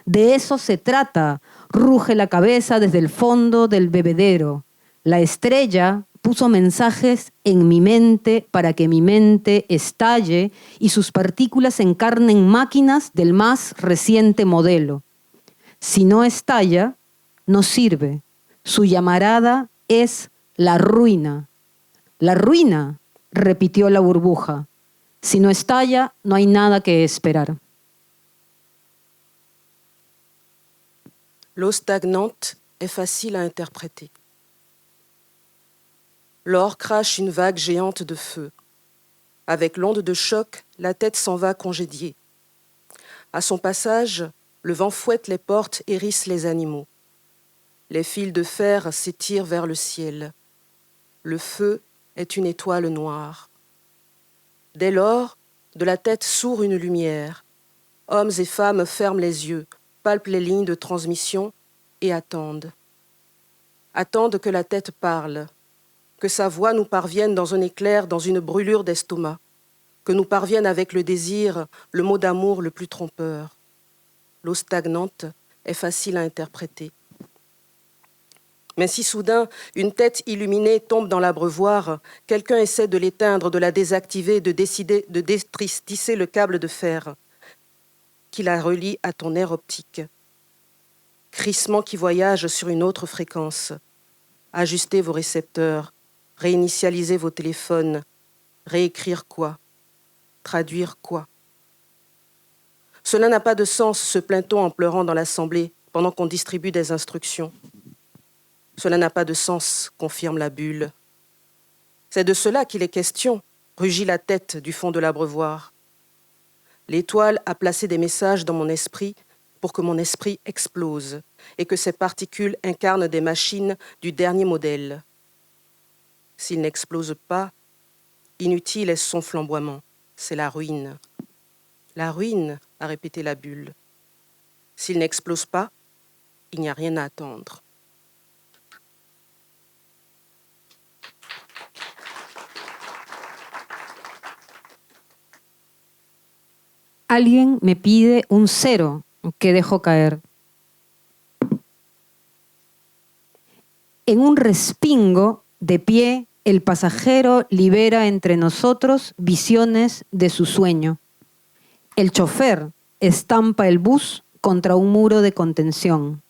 De eso se trata, ruge la cabeza desde el fondo del bebedero. La estrella puso mensajes en mi mente para que mi mente estalle y sus partículas encarnen máquinas del más reciente modelo. Si no estalla, no sirve. Su llamarada es la ruina. La ruina, repitió la burbuja. Si no estalla, no hay nada que esperar. L'eau stagnante est facile à interpréter. L'or crache une vague géante de feu. Avec l'onde de choc, la tête s'en va congédier. À son passage, le vent fouette les portes, hérisse les animaux. Les fils de fer s'étirent vers le ciel. Le feu est une étoile noire. Dès lors, de la tête sourd une lumière. Hommes et femmes ferment les yeux, palpent les lignes de transmission et attendent. Attendent que la tête parle, que sa voix nous parvienne dans un éclair, dans une brûlure d'estomac, que nous parvienne avec le désir, le mot d'amour le plus trompeur. L'eau stagnante est facile à interpréter. Mais si soudain, une tête illuminée tombe dans l'abreuvoir, quelqu'un essaie de l'éteindre, de la désactiver, de décider de tisser le câble de fer qui la relie à ton nerf optique. Crissement qui voyage sur une autre fréquence. Ajustez vos récepteurs, réinitialisez vos téléphones. Réécrire quoi? Traduire quoi? Cela n'a pas de sens, se plaint-on en pleurant dans l'assemblée pendant qu'on distribue des instructions. Cela n'a pas de sens, confirme la bulle. C'est de cela qu'il est question, rugit la tête du fond de l'abreuvoir. L'étoile a placé des messages dans mon esprit pour que mon esprit explose et que ces particules incarnent des machines du dernier modèle. S'il n'explose pas, inutile est son flamboiement, c'est la ruine. La ruine, a répété la bulle. S'il n'explose pas, il n'y a rien à attendre. Alguien me pide un cero que dejo caer. En un respingo, de pie, el pasajero libera entre nosotros visiones de su sueño. El chofer estampa el bus contra un muro de contención.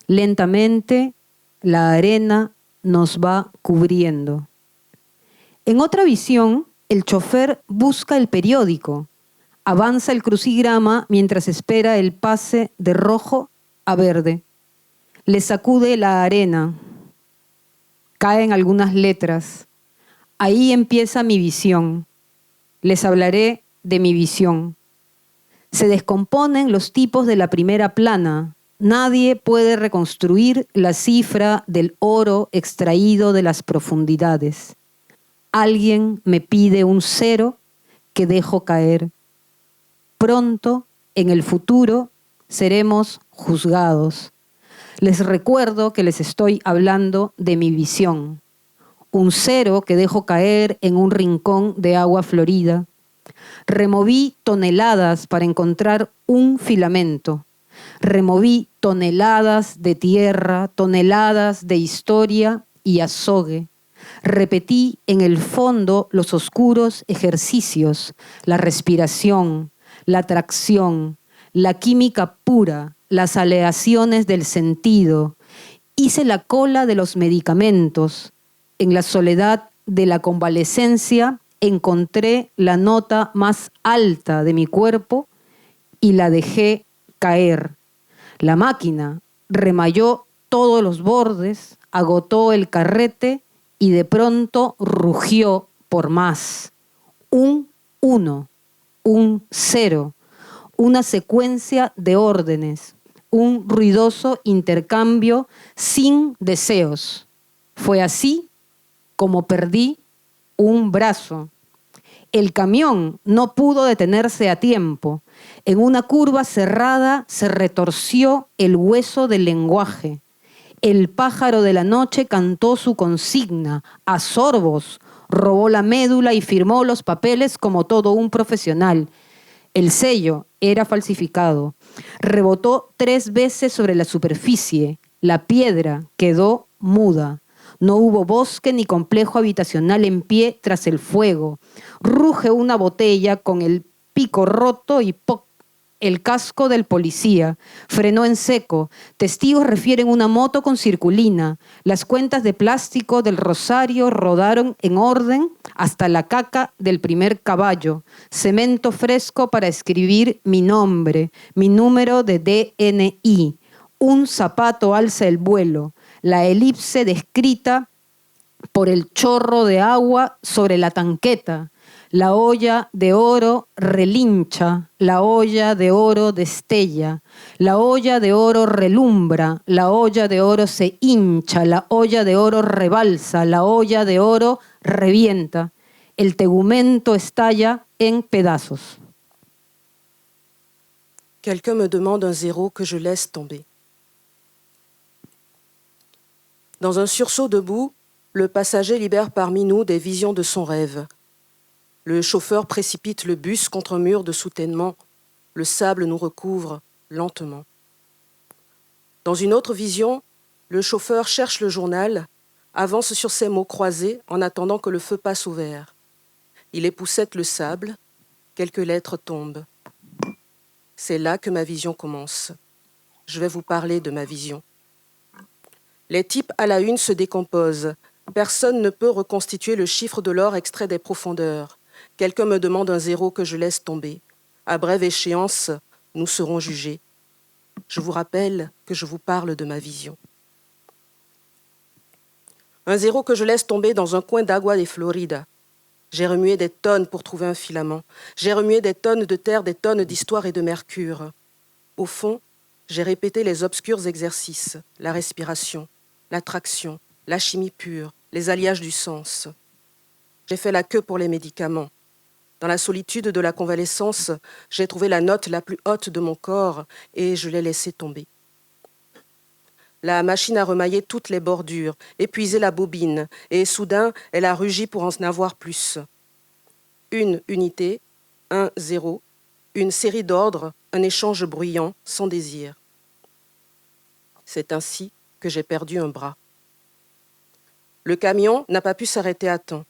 Lentamente, la arena nos va cubriendo. En otra visión, el chofer busca el periódico. Avanza el crucigrama mientras espera el pase de rojo a verde. Le sacude la arena. Caen algunas letras. Ahí empieza mi visión. Les hablaré de mi visión. Se descomponen los tipos de la primera plana. Nadie puede reconstruir la cifra del oro extraído de las profundidades. Alguien me pide un cero que dejo caer. Pronto, en el futuro, seremos juzgados. Les recuerdo que les estoy hablando de mi visión. Un cero que dejo caer en un rincón de agua florida. Removí toneladas para encontrar un filamento. Removí toneladas de tierra, toneladas de historia y azogue. Repetí en el fondo los oscuros ejercicios, la respiración, la atracción, la química pura, las aleaciones del sentido, Hice la cola de los medicamentos. En la soledad de la convalecencia encontré la nota más alta de mi cuerpo y la dejé caer. La máquina remayó todos los bordes, agotó el carrete y de pronto rugió por más. Un 1, un 0, una secuencia de órdenes, un ruidoso intercambio sin deseos. Fue así como perdí un brazo. El camión no pudo detenerse a tiempo. En una curva cerrada se retorció el hueso del lenguaje. El pájaro de la noche cantó su consigna a sorbos, robó la médula y firmó los papeles como todo un profesional. El sello era falsificado. Rebotó 3 veces sobre la superficie. La piedra quedó muda. No hubo bosque ni complejo habitacional en pie tras el fuego. Ruge una botella con el pico roto y ¡poc! El casco del policía. Frenó en seco. Testigos refieren una moto con circulina. Las cuentas de plástico del rosario rodaron en orden hasta la caca del primer caballo. Cemento fresco para escribir mi nombre, mi número de DNI. Un zapato alza el vuelo. La elipse descrita por el chorro de agua sobre la tanqueta. La olla de oro relincha, la olla de oro destella, la olla de oro relumbra, la olla de oro se hincha, la olla de oro rebalsa, la olla de oro revienta. El tegumento estalla en pedazos. Quelqu'un me demande un 0 que je laisse tomber. Dans un sursaut debout, le passager libère parmi nous des visions de son rêve. Le chauffeur précipite le bus contre un mur de soutènement. Le sable nous recouvre lentement. Dans une autre vision, le chauffeur cherche le journal, avance sur ses mots croisés en attendant que le feu passe au vert. Il époussette le sable, quelques lettres tombent. C'est là que ma vision commence. Je vais vous parler de ma vision. Les types à la une se décomposent. Personne ne peut reconstituer le chiffre de l'or extrait des profondeurs. Quelqu'un me demande un 0 que je laisse tomber. À brève échéance, nous serons jugés. Je vous rappelle que je vous parle de ma vision. Un 0 que je laisse tomber dans un coin d'agua de Florida. J'ai remué des tonnes pour trouver un filament. J'ai remué des tonnes de terre, des tonnes d'histoire et de mercure. Au fond, j'ai répété les obscurs exercices, la respiration, la traction, la chimie pure, les alliages du sens. J'ai fait la queue pour les médicaments. Dans la solitude de la convalescence, j'ai trouvé la note la plus haute de mon corps et je l'ai laissée tomber. La machine a remaillé toutes les bordures, épuisé la bobine, et soudain, elle a rugi pour en avoir plus. Une unité, un 0, une série d'ordres, un échange bruyant, sans désir. C'est ainsi que j'ai perdu un bras. Le camion n'a pas pu s'arrêter à temps.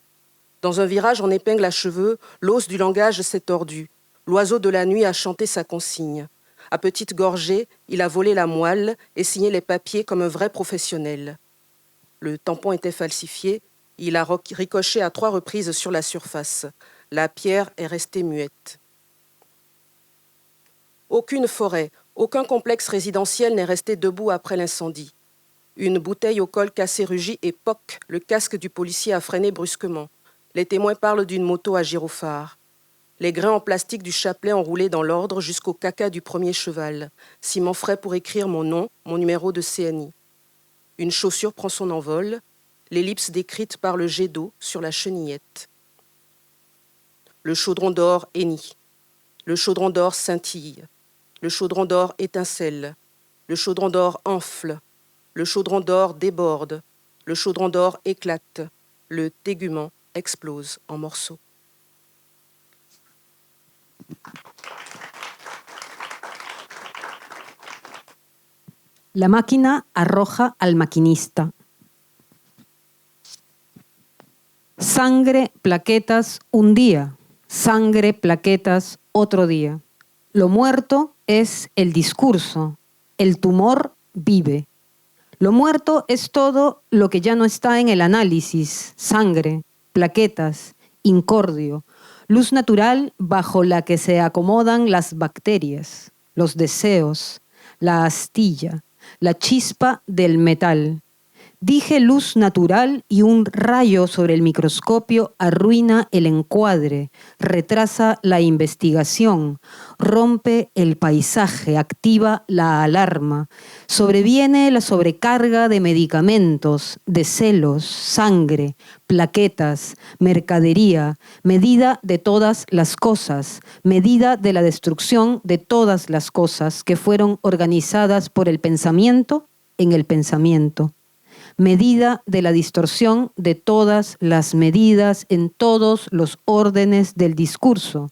Dans un virage en épingle à cheveux, l'os du langage s'est tordu. L'oiseau de la nuit a chanté sa consigne. À petite gorgée, il a volé la moelle et signé les papiers comme un vrai professionnel. Le tampon était falsifié, il a ricoché à 3 reprises sur la surface. La pierre est restée muette. Aucune forêt, aucun complexe résidentiel n'est resté debout après l'incendie. Une bouteille au col cassé rugit et poc, le casque du policier a freiné brusquement. Les témoins parlent d'une moto à gyrophare. Les grains en plastique du chapelet ont roulé dans l'ordre jusqu'au caca du premier cheval. Ciment frais pour écrire mon nom, mon numéro de CNI. Une chaussure prend son envol, l'ellipse décrite par le jet d'eau sur la chenillette. Le chaudron d'or hennit. Le chaudron d'or scintille. Le chaudron d'or étincelle. Le chaudron d'or enfle. Le chaudron d'or déborde. Le chaudron d'or éclate. Le tégument explose en morceaux. La máquina arroja al maquinista. Sangre, plaquetas, un día. Sangre, plaquetas, otro día. Lo muerto es el discurso. El tumor vive. Lo muerto es todo lo que ya no está en el análisis, sangre, plaquetas, incordio, luz natural bajo la que se acomodan las bacterias, los deseos, la astilla, la chispa del metal. Dije luz natural y un rayo sobre el microscopio arruina el encuadre, retrasa la investigación, rompe el paisaje, activa la alarma. Sobreviene la sobrecarga de medicamentos, de celos, sangre, plaquetas, mercadería, medida de todas las cosas, medida de la destrucción de todas las cosas que fueron organizadas por el pensamiento en el pensamiento. Medida de la distorsión de todas las medidas en todos los órdenes del discurso,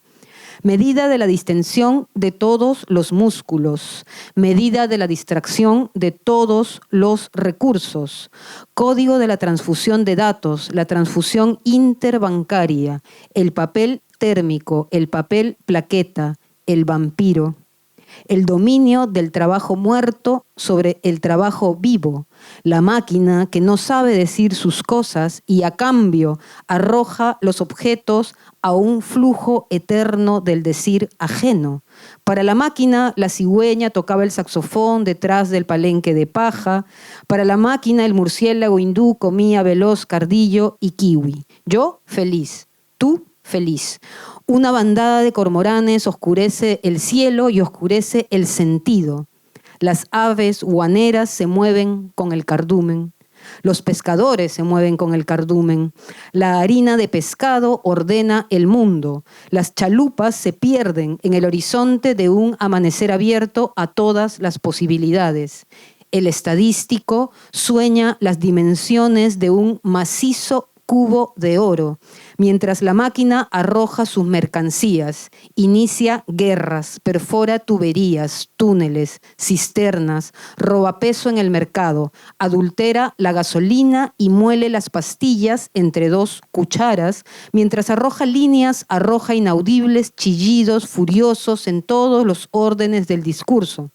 medida de la distensión de todos los músculos, medida de la distracción de todos los recursos, código de la transfusión de datos, la transfusión interbancaria, el papel térmico, el papel plaqueta, el vampiro. El dominio del trabajo muerto sobre el trabajo vivo, la máquina que no sabe decir sus cosas y a cambio arroja los objetos a un flujo eterno del decir ajeno. Para la máquina, la cigüeña tocaba el saxofón detrás del palenque de paja. Para la máquina, el murciélago hindú comía veloz cardillo y kiwi. Yo, feliz. Tú, feliz. Una bandada de cormoranes oscurece el cielo y oscurece el sentido. Las aves guaneras se mueven con el cardumen. Los pescadores se mueven con el cardumen. La harina de pescado ordena el mundo. Las chalupas se pierden en el horizonte de un amanecer abierto a todas las posibilidades. El estadístico sueña las dimensiones de un macizo cubo de oro, mientras la máquina arroja sus mercancías, inicia guerras, perfora tuberías, túneles, cisternas, roba peso en el mercado, adultera la gasolina y muele las pastillas entre dos cucharas, mientras arroja líneas, arroja inaudibles chillidos furiosos en todos los órdenes del discurso.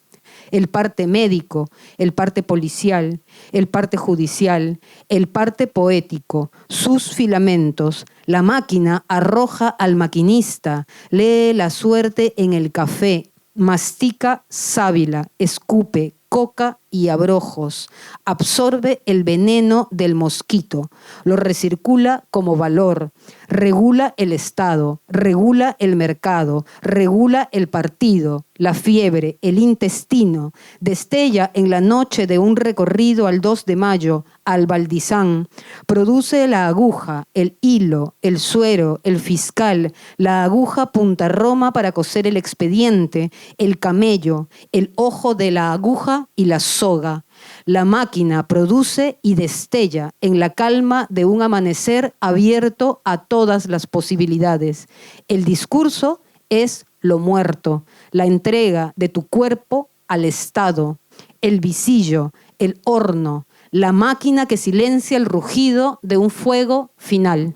El parte médico, el parte policial, el parte judicial, el parte poético, sus filamentos. La máquina arroja al maquinista, lee la suerte en el café, mastica sábila, escupe, coca y abrojos, absorbe el veneno del mosquito, lo recircula como valor, regula el Estado, regula el mercado, regula el partido, la fiebre, el intestino, destella en la noche de un recorrido al 2 de mayo, al Baldizán, produce la aguja, el hilo, el suero, el fiscal, la aguja punta Roma para coser el expediente, el camello, el ojo de la aguja y la soga. La máquina produce y destella en la calma de un amanecer abierto a todas las posibilidades. El discurso es lo muerto, la entrega de tu cuerpo al Estado, el visillo, el horno, la máquina que silencia el rugido de un fuego final.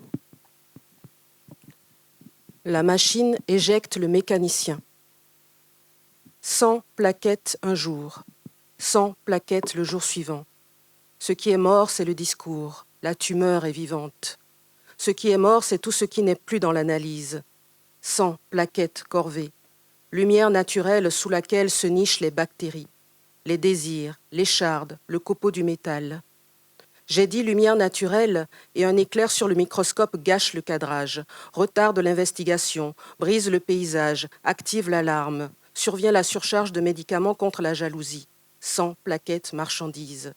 La machine éjecte le mécanicien. 100 plaquettes un jour, 100 plaquettes le jour suivant. Ce qui est mort, c'est le discours. La tumeur est vivante. Ce qui est mort, c'est tout ce qui n'est plus dans l'analyse. 100 plaquettes corvées. Lumière naturelle sous laquelle se nichent les bactéries, les désirs, l'écharde, le copeau du métal. J'ai dit lumière naturelle et un éclair sur le microscope gâche le cadrage, retarde l'investigation, brise le paysage, active l'alarme. Survient la surcharge de médicaments contre la jalousie. 100 plaquettes marchandises.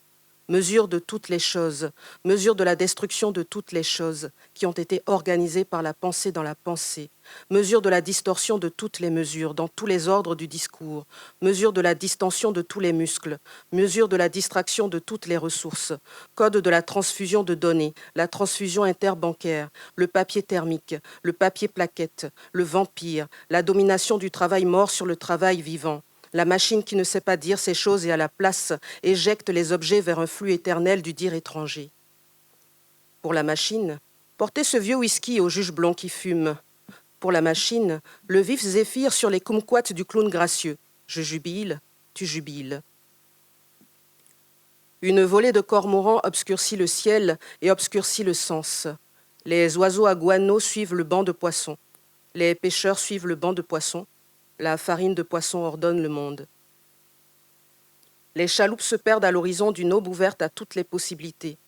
Mesure de toutes les choses, mesure de la destruction de toutes les choses qui ont été organisées par la pensée dans la pensée, mesure de la distorsion de toutes les mesures dans tous les ordres du discours, mesure de la distension de tous les muscles, mesure de la distraction de toutes les ressources, code de la transfusion de données, la transfusion interbancaire, le papier thermique, le papier plaquette, le vampire, la domination du travail mort sur le travail vivant. La machine qui ne sait pas dire ces choses et à la place éjecte les objets vers un flux éternel du dire étranger. Pour la machine, portez ce vieux whisky au juge blond qui fume. Pour la machine, le vif zéphyr sur les kumquats du clown gracieux. Je jubile, tu jubiles. Une volée de cormorans obscurcit le ciel et obscurcit le sens. Les oiseaux à guano suivent le banc de poissons. Les pêcheurs suivent le banc de poissons. La farine de poisson ordonne le monde. Les chaloupes se perdent à l'horizon d'une aube ouverte à toutes les possibilités.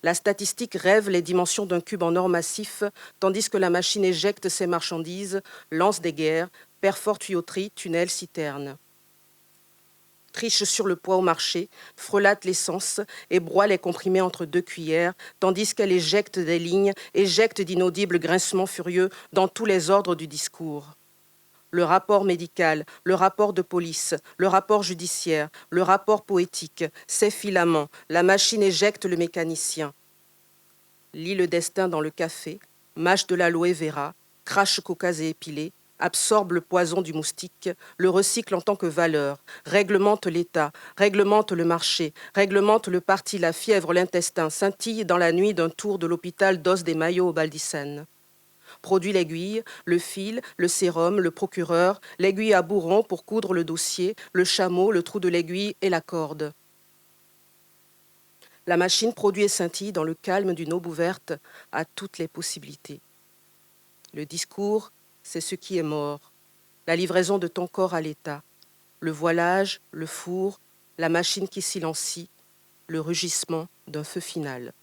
La statistique rêve les dimensions d'un cube en or massif, tandis que la machine éjecte ses marchandises, lance des guerres, perfore tuyauterie, tunnel, citerne. Triche sur le poids au marché, frelate l'essence et broie les comprimés entre deux cuillères, tandis qu'elle éjecte des lignes, éjecte d'inaudibles grincements furieux dans tous les ordres du discours. Le rapport médical, le rapport de police, le rapport judiciaire, le rapport poétique, ses filaments, la machine éjecte le mécanicien. Lit le destin dans le café, mâche de l'aloe vera, crache caucase et épilé, absorbe le poison du moustique, le recycle en tant que valeur, réglemente l'État, réglemente le marché, réglemente le parti, la fièvre, l'intestin, scintille dans la nuit d'un tour de l'hôpital d'os des maillots au Baldissane. Produit l'aiguille, le fil, le sérum, le procureur, l'aiguille à bourron pour coudre le dossier, le chameau, le trou de l'aiguille et la corde. La machine produit et scintille dans le calme d'une aube ouverte à toutes les possibilités. Le discours, c'est ce qui est mort, la livraison de ton corps à l'État, le voilage, le four, la machine qui silencie, le rugissement d'un feu final.